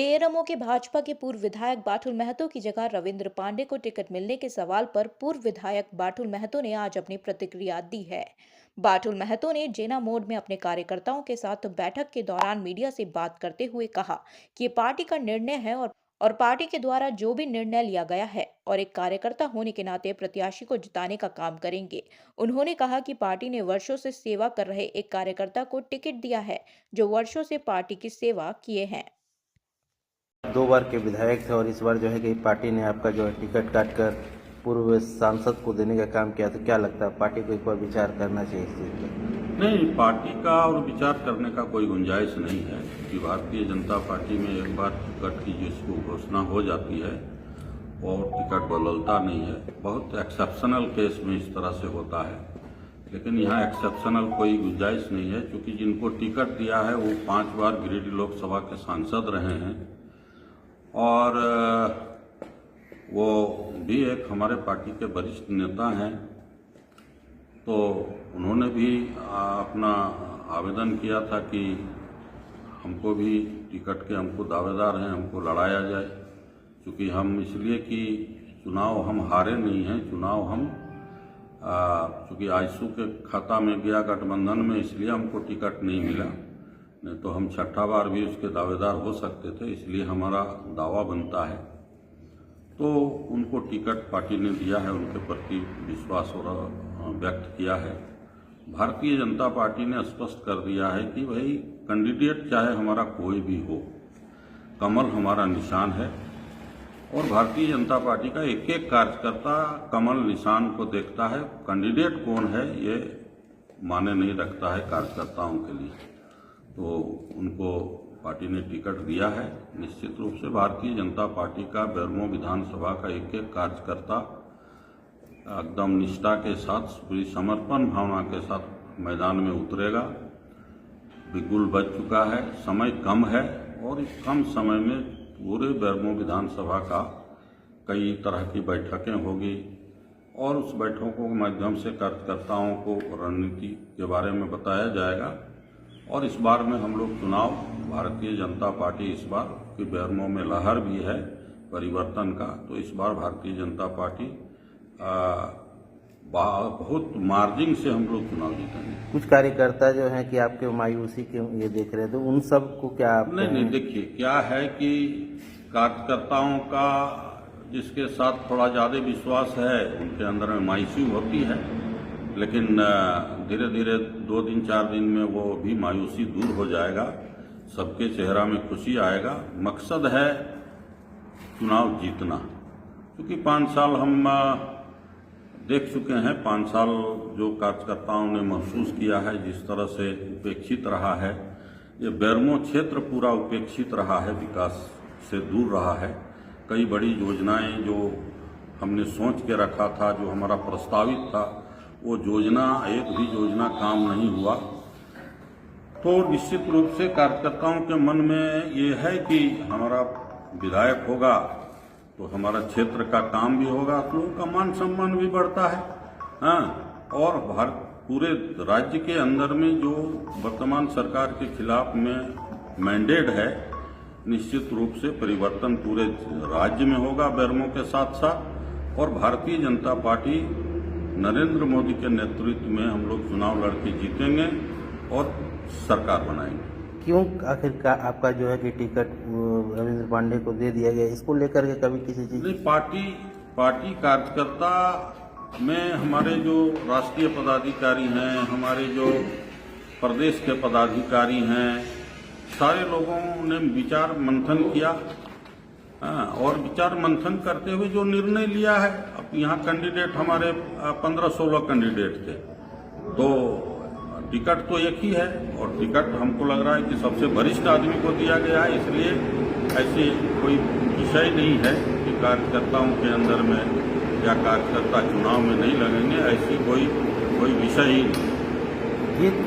बेरमो के भाजपा के पूर्व विधायक बाठुल महतो की जगह रविंद्र पांडे को टिकट मिलने के सवाल पर पूर्व विधायक बाठुल महतो ने आज अपनी प्रतिक्रिया दी है। बाठुल महतो ने जेना मोड में अपने कार्यकर्ताओं के साथ बैठक के दौरान मीडिया से बात करते हुए कहा कि ये पार्टी का निर्णय है और पार्टी के द्वारा जो भी निर्णय लिया गया है और एक कार्यकर्ता होने के नाते प्रत्याशी को जिताने का काम करेंगे। उन्होंने कहा कि पार्टी ने वर्षों से सेवा कर रहे एक कार्यकर्ता को टिकट दिया है जो वर्षों से पार्टी की सेवा किए हैं। 2 बार के विधायक थे और इस बार जो है कि पार्टी ने आपका जो है टिकट काटकर पूर्व सांसद को देने का काम किया, तो क्या लगता है पार्टी को एक बार विचार करना चाहिए इस चीज़ पर? नहीं, पार्टी का और विचार करने का कोई गुंजाइश नहीं है कि भारतीय जनता पार्टी में एक बार टिकट की जिसको घोषणा हो जाती है और टिकट बदलता नहीं है। बहुत एक्सेप्शनल केस में इस तरह से होता है, लेकिन यहाँ एक्सेप्शनल कोई गुंजाइश नहीं है क्योंकि जिनको टिकट दिया है वो 5 बार गिरिडीह लोकसभा के सांसद रहे हैं और वो भी एक हमारे पार्टी के वरिष्ठ नेता हैं। तो उन्होंने भी अपना आवेदन किया था कि हमको भी टिकट के हमको दावेदार हैं, हमको लड़ाया जाए, क्योंकि हम इसलिए कि चुनाव हम हारे नहीं हैं, चुनाव हम चूँकि आजसू के खाता में गया गठबंधन में, इसलिए हमको टिकट नहीं मिला, नहीं तो हम 6ठा बार भी उसके दावेदार हो सकते थे, इसलिए हमारा दावा बनता है। तो उनको टिकट पार्टी ने दिया है, उनके प्रति विश्वास और व्यक्त किया है। भारतीय जनता पार्टी ने स्पष्ट कर दिया है कि भाई कैंडिडेट चाहे हमारा कोई भी हो, कमल हमारा निशान है और भारतीय जनता पार्टी का एक एक कार्यकर्ता कमल निशान को देखता है। कैंडिडेट कौन है ये माने नहीं रखता है कार्यकर्ताओं के लिए। तो उनको पार्टी ने टिकट दिया है। निश्चित रूप से भारतीय जनता पार्टी का बेरमो विधानसभा का एक एक कार्यकर्ता एकदम निष्ठा के साथ, पूरी समर्पण भावना के साथ मैदान में उतरेगा। बिगुल बज चुका है, समय कम है और इस कम समय में पूरे बेरमो विधानसभा का कई तरह की बैठकें होगी और उस बैठकों के माध्यम से कार्यकर्ताओं को रणनीति के बारे में बताया जाएगा। और इस बार में हम लोग चुनाव भारतीय जनता पार्टी इस बार की बेरमो में लहर भी है परिवर्तन का, तो इस बार भारतीय जनता पार्टी बहुत मार्जिन से हम लोग चुनाव जीतेंगे। कुछ कार्यकर्ता जो हैं कि आपके मायूसी के ये देख रहे थे, उन सब को क्या आप नहीं, देखिए क्या है कि कार्यकर्ताओं का जिसके साथ थोड़ा ज़्यादा विश्वास है उनके अंदर में मायूसी होती है, लेकिन धीरे धीरे 2 दिन 4 दिन में वो भी मायूसी दूर हो जाएगा, सबके चेहरा में खुशी आएगा। मकसद है चुनाव जीतना, क्योंकि 5 साल हम देख चुके हैं। 5 साल जो कार्यकर्ताओं ने महसूस किया है, जिस तरह से उपेक्षित रहा है ये बेरमो क्षेत्र, पूरा उपेक्षित रहा है, विकास से दूर रहा है। कई बड़ी योजनाएं जो हमने सोच के रखा था, जो हमारा प्रस्तावित था, वो योजना एक भी योजना काम नहीं हुआ। तो निश्चित रूप से कार्यकर्ताओं के मन में ये है कि हमारा विधायक होगा तो हमारा क्षेत्र का काम भी होगा, तो लोगों का मान सम्मान भी बढ़ता है। हाँ, और पूरे राज्य के अंदर में जो वर्तमान सरकार के खिलाफ में मैंडेट है, निश्चित रूप से परिवर्तन पूरे राज्य में होगा बेरमो के साथ साथ। और भारतीय जनता पार्टी नरेंद्र मोदी के नेतृत्व में हम लोग चुनाव लड़के जीतेंगे और सरकार बनाएंगे। क्यों आखिरकार आपका जो है कि टिकट रविंद्र पांडे को दे दिया गया, इसको लेकर के कभी किसी चीज नहीं, पार्टी कार्यकर्ता में हमारे जो राष्ट्रीय पदाधिकारी हैं, हमारे जो प्रदेश के पदाधिकारी हैं, सारे लोगों ने विचार मंथन किया और विचार मंथन करते हुए जो निर्णय लिया है। अब यहाँ कैंडिडेट हमारे 15-16 कैंडिडेट थे, तो टिकट तो एक ही है और टिकट हमको लग रहा है कि सबसे वरिष्ठ आदमी को दिया गया है, इसलिए ऐसी कोई विषय नहीं है कि कार्यकर्ताओं के अंदर में या कार्यकर्ता चुनाव में नहीं लगेंगे, ऐसी कोई विषय ही नहीं।